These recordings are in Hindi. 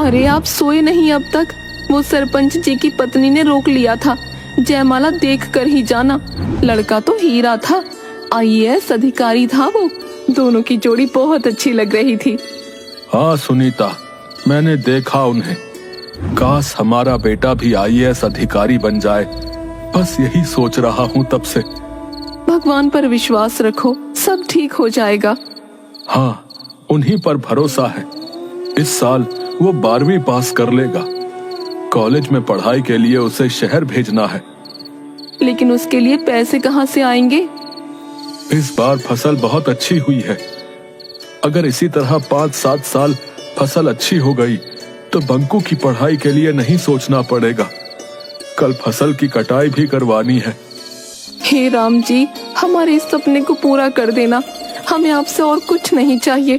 अरे आप सोए नहीं अब तक? वो सरपंच जी की पत्नी ने रोक लिया था। जयमाला देख कर ही जाना। लड़का तो हीरा था, IAS अधिकारी था वो। दोनों की जोड़ी बहुत अच्छी लग रही थी। हाँ सुनीता, मैंने देखा उन्हें। काश हमारा बेटा भी IAS अधिकारी बन जाए, बस यही सोच रहा हूँ तब से। भगवान पर विश्वास रखो, सब ठीक हो जाएगा। हाँ, उन्हीं पर भरोसा है। इस साल वो 12वीं पास कर लेगा। कॉलेज में पढ़ाई के लिए उसे शहर भेजना है। लेकिन उसके लिए पैसे कहाँ से आएंगे? इस बार फसल बहुत अच्छी हुई है। अगर इसी तरह 5-7 साल फसल अच्छी हो गई तो बंकू की पढ़ाई के लिए नहीं सोचना पड़ेगा। कल फसल की कटाई भी करवानी है। हे राम जी, हमारे इस सपने को पूरा कर देना। हमें आपसे और कुछ नहीं चाहिए।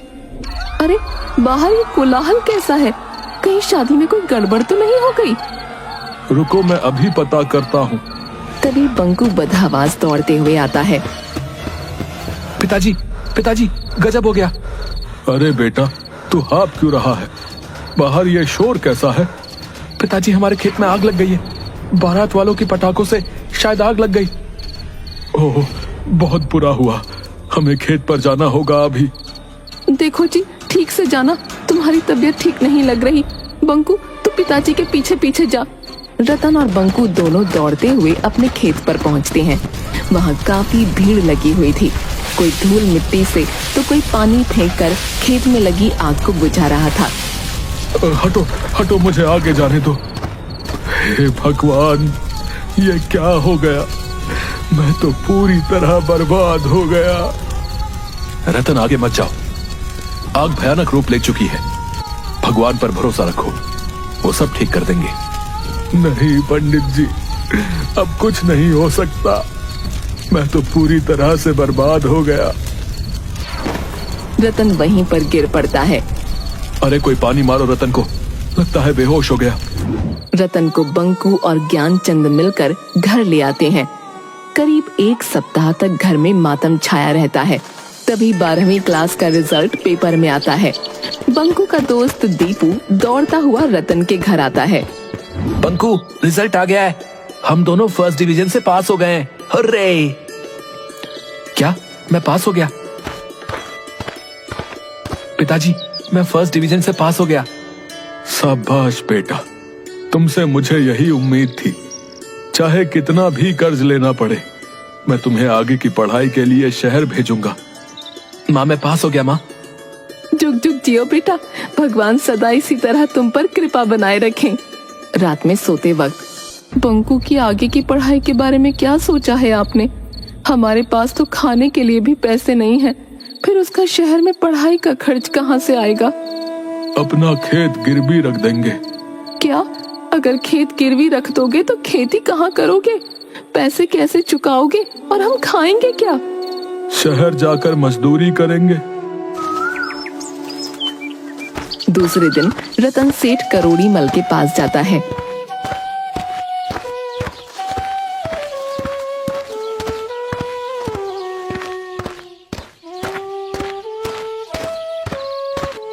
अरे बाहर ये कोलाहल कैसा है? कहीं शादी में कोई गड़बड़ तो नहीं हो गई? रुको, मैं अभी पता करता हूँ। तभी बंकू बदहवास दौड़ते हुए आता है। पिताजी, पिताजी, गजब हो गया। अरे बेटा, तू हाँफ क्यों रहा है? बाहर ये शोर कैसा है? पिताजी, हमारे खेत में आग लग गई है। बारात वालों के पटाखों से शायद आग लग गई। ओह, बहुत बुरा हुआ। हमें खेत पर जाना होगा अभी। देखो जी, ठीक से जाना, तुम्हारी तबीयत ठीक नहीं लग रही। बंकू, तू पिताजी के पीछे पीछे जा। रतन और बंकू दोनों दौड़ते हुए अपने खेत पर पहुंचते हैं। वहाँ काफी भीड़ लगी हुई थी। कोई धूल मिट्टी से तो कोई पानी फेंककर खेत में लगी आग को बुझा रहा था। हटो हटो, मुझे आगे जाने दो। हे भगवान, ये क्या हो गया? मैं तो पूरी तरह बर्बाद हो गया। रतन, आगे मत जाओ। आग भयानक रूप ले चुकी है। भगवान पर भरोसा रखो, वो सब ठीक कर देंगे। नहीं पंडित जी, अब कुछ नहीं हो सकता। मैं तो पूरी तरह से बर्बाद हो गया। रतन वहीं पर गिर पड़ता है। अरे कोई पानी मारो रतन को, लगता है बेहोश हो गया। रतन को बंकू और ज्ञानचंद मिलकर घर ले आते हैं। करीब 1 सप्ताह तक घर में मातम छाया रहता है। तभी 12वीं क्लास का रिजल्ट पेपर में आता है। बंकू का दोस्त दीपू दौड़ता हुआ रतन के घर आता है। बंकू, रिजल्ट आ गया है। हम दोनों फर्स्ट डिवीजन से पास हो गए हैं। हुर्रे! क्या मैं पास हो गया? पिताजी, मैं फर्स्ट डिवीजन से पास हो गया। शाबाश बेटा, तुमसे मुझे यही उम्मीद थी। चाहे कितना भी कर्ज लेना पड़े, मैं तुम्हें आगे की पढ़ाई के लिए शहर भेजूंगा। माँ, मैं पास हो गया। माँ, जुग जुग जियो बेटा, भगवान सदा इसी तरह तुम पर कृपा बनाए रखें। रात में सोते वक्त बंकू की आगे की पढ़ाई के बारे में क्या सोचा है आपने? हमारे पास तो खाने के लिए भी पैसे नहीं है, फिर उसका शहर में पढ़ाई का खर्च कहाँ से आएगा? अपना खेत गिरवी रख देंगे। क्या? अगर खेत गिरवी रख दोगे तो खेती कहाँ करोगे? पैसे कैसे चुकाओगे और हम खाएंगे क्या? शहर जाकर मजदूरी करेंगे। दूसरे दिन रतन सेठ करोड़ी मल के पास जाता है।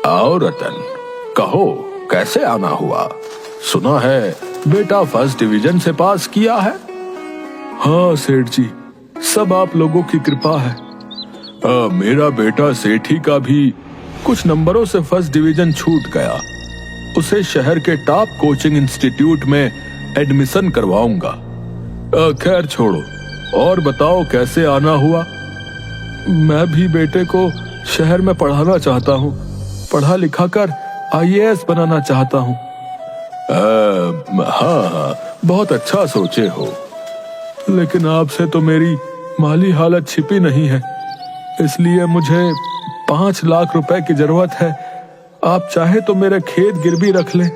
आओ रतन, कहो कैसे आना हुआ? सुना है बेटा फर्स्ट डिवीजन से पास किया है। हाँ सेठ जी, सब आप लोगों की कृपा है। मेरा बेटा सेठी का भी कुछ नंबरों से फर्स्ट डिवीजन छूट गया। उसे शहर के टॉप कोचिंग इंस्टीट्यूट में एडमिशन करवाऊंगा। खैर छोड़ो, और बताओ कैसे आना हुआ? मैं भी बेटे को शहर में पढ़ाना चाहता हूँ। पढ़ा लिखा कर IAS बनाना चाहता हूँ। हाँ, बहुत अच्छा सोचे हो, लेकिन आपसे तो मेरी माली हालत छिपी नहीं है, इसलिए मुझे 5 लाख रुपए की जरूरत है। आप चाहे तो मेरा खेत गिरवी रख लें।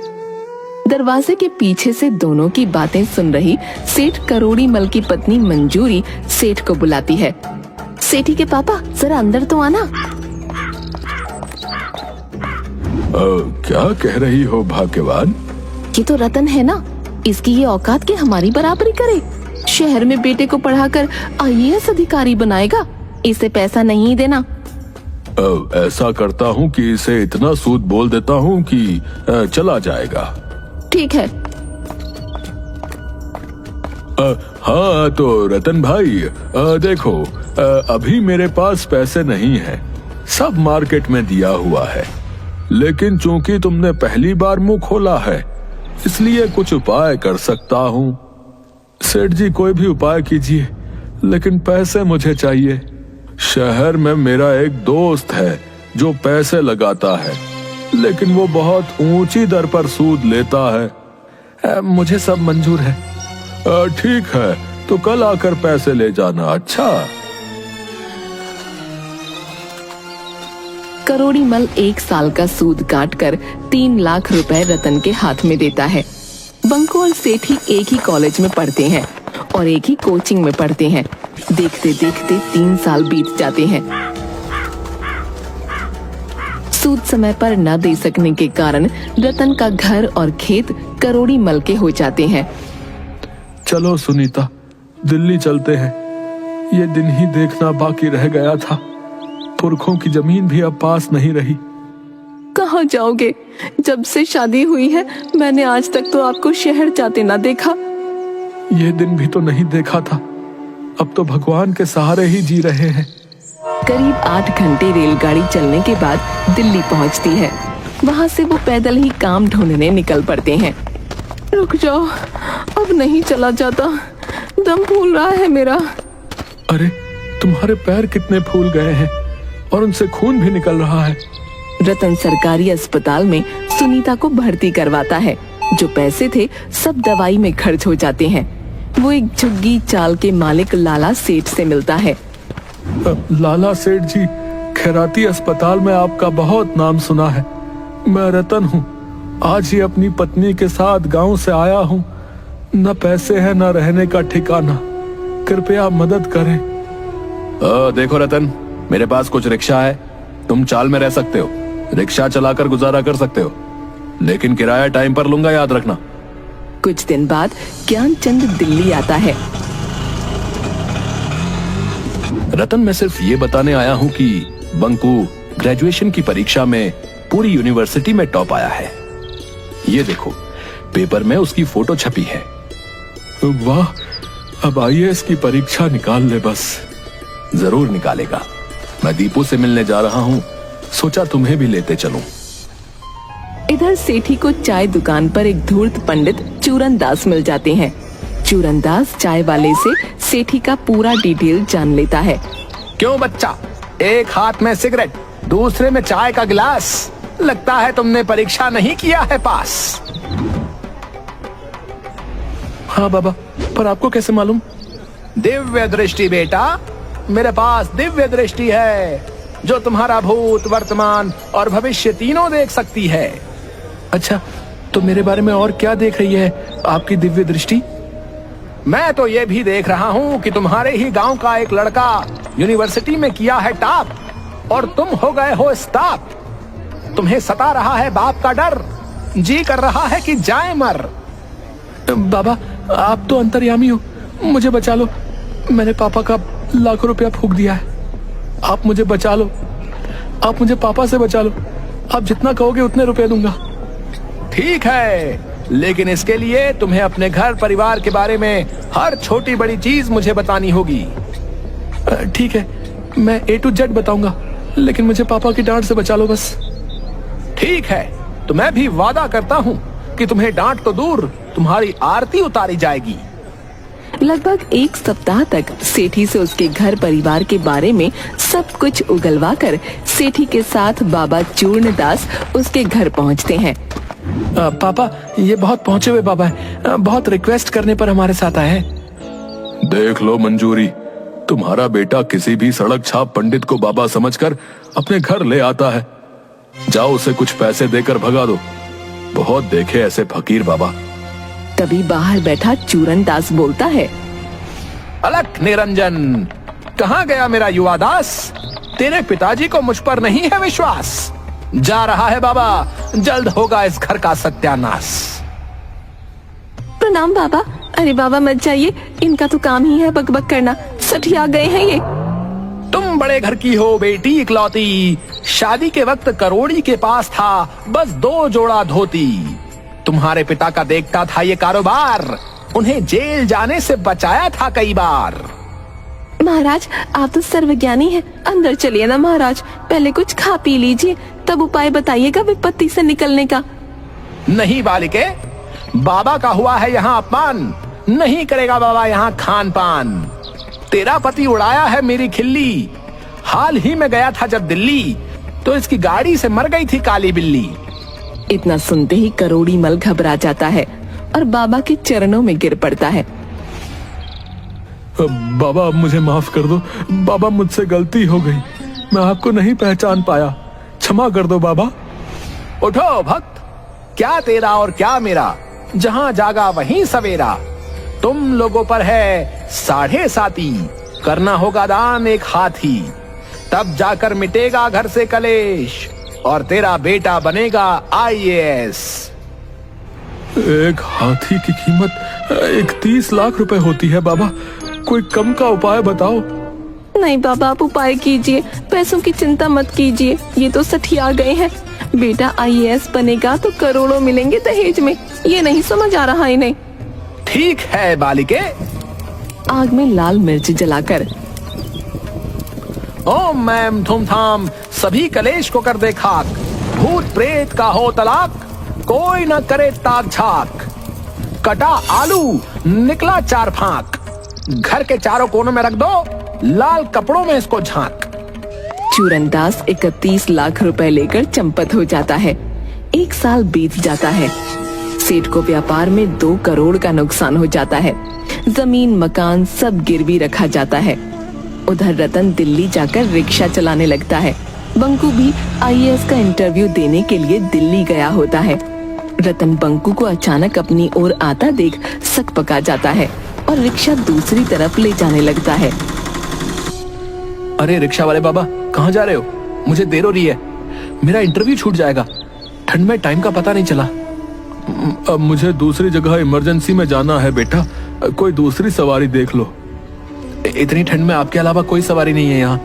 दरवाजे के पीछे से दोनों की बातें सुन रही सेठ करोड़ी मल की पत्नी मंजूरी सेठ को बुलाती है। सेठी के पापा, जरा अंदर तो आना। क्या कह रही हो भाग्यवान? ये तो रतन है ना, इसकी ये औकात के हमारी बराबरी करे। शहर में बेटे को पढ़ाकर IAS अधिकारी बनाएगा। इसे पैसा नहीं देना। ऐसा करता हूँ कि इसे इतना सूद बोल देता हूँ कि चला जाएगा। ठीक है। हाँ तो रतन भाई, देखो, अभी मेरे पास पैसे नहीं है, सब मार्केट में दिया हुआ है, लेकिन चूंकि तुमने पहली बार मुंह खोला है इसलिए कुछ उपाय कर सकता हूँ। सेठ जी कोई भी उपाय कीजिए, लेकिन पैसे मुझे चाहिए। शहर में मेरा एक दोस्त है जो पैसे लगाता है, लेकिन वो बहुत ऊंची दर पर सूद लेता है। मुझे सब मंजूर है। ठीक है, तो कल आकर पैसे ले जाना। अच्छा। करोड़ी मल 1 साल का सूद काटकर 3 लाख रुपए रतन के हाथ में देता है। बंकू और सेठी एक ही कॉलेज में पढ़ते हैं और एक ही कोचिंग में पढ़ते हैं। देखते देखते 3 साल बीत जाते हैं। सूद समय पर न दे सकने के कारण रतन का घर और खेत करोड़ी मल के हो जाते हैं। चलो सुनीता, दिल्ली चलते हैं। ये दिन ही देखना बाकी रह गया था। पुरखों की जमीन भी अब पास नहीं रही। कहाँ जाओगे? जब से शादी हुई है मैंने आज तक तो आपको शहर जाते ना देखा। ये दिन भी तो नहीं देखा था। अब तो भगवान के सहारे ही जी रहे हैं। करीब 8 घंटे रेलगाड़ी चलने के बाद दिल्ली पहुंचती है। वहां से वो पैदल ही काम ढूंढने निकल पड़ते हैं। रुक जाओ, अब नहीं चला जाता, दम फूल रहा है मेरा। अरे तुम्हारे पैर कितने फूल गए हैं और उनसे खून भी निकल रहा है। रतन सरकारी अस्पताल में सुनीता को भर्ती करवाता है। जो पैसे थे सब दवाई में खर्च हो जाते हैं। वो एक झुग्गी चाल के मालिक लाला सेठ से मिलता है। लाला सेठ जी, खैराती अस्पताल में आपका बहुत नाम सुना है। मैं रतन हूँ, आज ही अपनी पत्नी के साथ गांव से आया हूँ। न पैसे है न रहने का ठिकाना, कृपया मदद करें। देखो रतन, मेरे पास कुछ रिक्शा है, तुम चाल में रह सकते हो, रिक्शा चलाकर गुजारा कर सकते हो, लेकिन किराया टाइम पर लूंगा, याद रखना। कुछ दिन बाद ज्ञानचंद दिल्ली आता है। रतन, मैं सिर्फ ये बताने आया हूँ कि बंकू ग्रेजुएशन की परीक्षा में पूरी यूनिवर्सिटी में टॉप आया है। ये देखो, पेपर में उसकी फोटो छपी है। वाह, अब आईएएस की परीक्षा निकाल ले बस। जरूर निकालेगा। मैं दीपू से मिलने जा रहा हूँ, सोचा तुम्हें भी लेते चलूं। इधर सेठी को चाय दुकान पर एक धूर्त पंडित चूरन दास मिल जाते हैं। चूरन दास चाय वाले से सेठी का पूरा डिटेल जान लेता है। क्यों बच्चा, एक हाथ में सिगरेट, दूसरे में चाय का गिलास, लगता है तुमने परीक्षा नहीं किया है पास। हाँ बाबा, पर आपको कैसे मालूम? दिव्य दृष्टि बेटा, मेरे पास दिव्य दृष्टि है जो तुम्हारा भूत, वर्तमान और भविष्य तीनों देख सकती है। अच्छा, तो मेरे बारे में और क्या देख रही है आपकी दिव्य दृष्टि? मैं तो ये भी देख रहा हूँ कि तुम्हारे ही गांव का एक लड़का यूनिवर्सिटी में किया है टॉप और तुम हो गए हो स्टॉप। तुम्हें सता रहा है बाप का डर, जी कर रहा है कि जाए मर। बाबा, आप तो अंतर्यामी हो, मुझे बचा लो। मैंने पापा का लाखों रुपया फूंक दिया है। आप मुझे बचा लो, आप मुझे पापा से बचा लो। आप जितना कहोगे उतने रुपए दूंगा। ठीक है, लेकिन इसके लिए तुम्हें अपने घर परिवार के बारे में हर छोटी बड़ी चीज मुझे बतानी होगी। ठीक है, मैं A to Z बताऊंगा, लेकिन मुझे पापा की डांट से बचा लो बस। ठीक है, तो मैं भी वादा करता हूँ कि तुम्हें डांट तो दूर, तुम्हारी आरती उतारी जाएगी। लगभग 1 सप्ताह तक सेठी से उसके घर परिवार के बारे में सब कुछ उगलवा कर सेठी के साथ बाबा चूर्णदास उसके घर पहुंचते हैं। पापा, ये बहुत पहुंचे हुए बाबा है, बहुत रिक्वेस्ट करने पर हमारे साथ आए हैं। देख लो मंजूरी, तुम्हारा बेटा किसी भी सड़क छाप पंडित को बाबा समझकर अपने घर ले आता है। जाओ उसे कुछ पैसे देकर भगा दो। बहुत देखे ऐसे फकीर बाबा। तभी बाहर बैठा चूरन दास बोलता है, अलख निरंजन, कहाँ गया मेरा युवा दास? तेरे पिताजी को मुझ पर नहीं है विश्वास। जा रहा है बाबा, जल्द होगा इस घर का सत्यानाश। प्रणाम बाबा। अरे बाबा मत जाइए, इनका तो काम ही है बकबक करना, सठिया गए हैं ये। तुम बड़े घर की हो बेटी इकलौती, शादी के वक्त करोड़ी के पास था बस 2 जोड़ा धोती। तुम्हारे पिता का देखता था ये कारोबार, उन्हें जेल जाने से बचाया था कई बार। महाराज आप तो सर्वज्ञानी हैं, अंदर चलिए ना महाराज, पहले कुछ खा पी लीजिए, तब उपाय बताइएगा विपत्ति से निकलने का। नहीं बालिके, बाबा का हुआ है यहाँ अपमान, नहीं करेगा बाबा यहाँ खान पान। तेरा पति उड़ाया है मेरी खिल्ली, हाल ही में गया था जब दिल्ली, तो इसकी गाड़ी से मर गई थी काली बिल्ली। इतना सुनते ही करोड़ी मल घबरा जाता है और बाबा के चरणों में गिर पड़ता है। बाबा मुझे माफ कर दो, बाबा मुझसे गलती हो गई, मैं आपको नहीं पहचान पाया, क्षमा कर दो बाबा। उठो भक्त, क्या तेरा और क्या मेरा, जहां जागा वहीं सवेरा। तुम लोगों पर है 7.5, करना होगा दान 1 हाथी, तब जाकर मिटेगा घर से कलेश और तेरा बेटा बनेगा IAS। 1 हाथी की कीमत 31 लाख रुपए होती है बाबा, कोई कम का उपाय बताओ। नहीं बाबा आप उपाय कीजिए, पैसों की चिंता मत कीजिए, ये तो सठिया गए हैं। बेटा IAS बनेगा तो करोड़ों मिलेंगे दहेज में, ये नहीं समझ आ रहा इन्हें। ठीक है बालिके। आग में लाल मिर्च जलाकर ओम मैम थुम थाम, सभी कलेश को कर दे खाक, भूत प्रेत का हो तलाक, कोई न करे ताक झाक। कटा आलू निकला 4 फांक, घर के चारों कोनों में रख दो, लाल कपड़ों में इसको झांक। चूरनदास 31 लाख रुपए लेकर चंपत हो जाता है। 1 साल बीत जाता है। सेठ को व्यापार में 2 करोड़ का नुकसान हो जाता है। जमीन मकान सब गिरवी रखा जाता है। उधर रतन दिल्ली जाकर रिक्शा चलाने लगता है। बंकू भी IAS का इंटरव्यू देने के लिए दिल्ली गया होता है। रतन बंकू को अचानक अपनी ओर आता देख सकपका जाता है और रिक्शा दूसरी तरफ ले जाने लगता है। अरे रिक्शा वाले बाबा, कहाँ जा रहे हो? मुझे देर हो रही है, मेरा इंटरव्यू छूट जाएगा, ठंड में टाइम का पता नहीं चला। अब मुझे दूसरी जगह इमरजेंसी में जाना है बेटा, कोई दूसरी सवारी देख लो। इतनी ठंड में आपके अलावा कोई सवारी नहीं है यहाँ,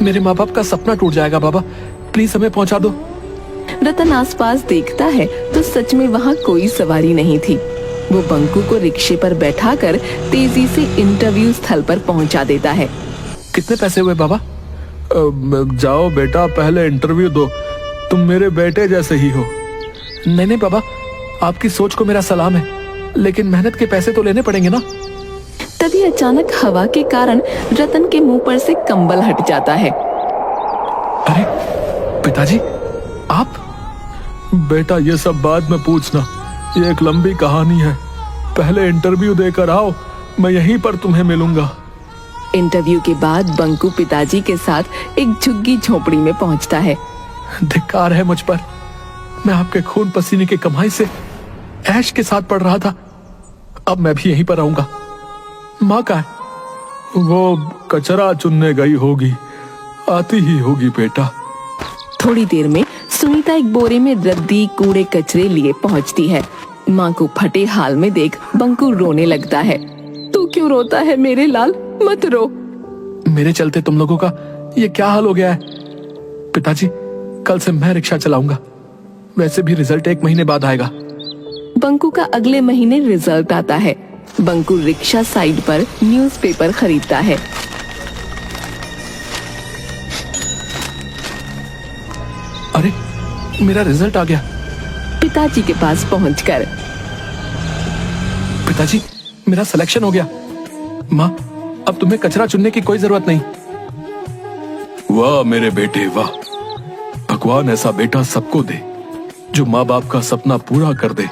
मेरे माँ बाप का सपना टूट जाएगा बाबा, प्लीज हमें पहुँचा दो। रतन आसपास देखता है तो सच में वहाँ कोई सवारी नहीं थी। वो बंकू को रिक्शे पर बैठाकर तेजी से इंटरव्यू स्थल पर पहुँचा देता है। कितने पैसे हुए बाबा? जाओ बेटा, पहले इंटरव्यू दो, तुम मेरे बेटे जैसे ही हो। नहीं बाबा, आपकी सोच को मेरा सलाम है, लेकिन मेहनत के पैसे तो लेने पड़ेंगे ना। तभी अचानक हवा के कारण रतन के मुंह पर से कंबल हट जाता है। अरे पिताजी, आप? बेटा ये सब बाद में पूछना, ये एक लंबी कहानी है, पहले इंटरव्यू देकर आओ, मैं यहीं पर तुम्हें मिलूंगा। इंटरव्यू के बाद बंकू पिताजी के साथ एक झुग्गी झोपड़ी में पहुंचता है। धिक्कार है मुझ पर, मैं आपके खून पसीने की कमाई से ऐश के साथ पढ़ रहा था, अब मैं भी यहीं पर रहूंगा। माँ का है? वो कचरा चुनने गई होगी, आती ही होगी बेटा। थोड़ी देर में सुनीता एक बोरे में रद्दी कूड़े कचरे लिए पहुंचती है। माँ को फटे हाल में देख बंकू रोने लगता है। तू क्यों रोता है मेरे लाल, मत रो। मेरे चलते तुम लोगों का ये क्या हाल हो गया है? पिताजी, कल से मैं रिक्शा चलाऊंगा, वैसे भी रिजल्ट 1 महीने बाद आएगा। बंकू का अगले महीने रिजल्ट आता है। बंकू रिक्शा साइड पर न्यूज़पेपर खरीदता है। अरे मेरा रिजल्ट आ गया। पिताजी के पास पहुंचकर, पिताजी मेरा सिलेक्शन हो गया। माँ, अब तुम्हें कचरा चुनने की कोई जरूरत नहीं। वाह मेरे बेटे वाह, भगवान ऐसा बेटा सबको दे जो माँ बाप का सपना पूरा कर दे।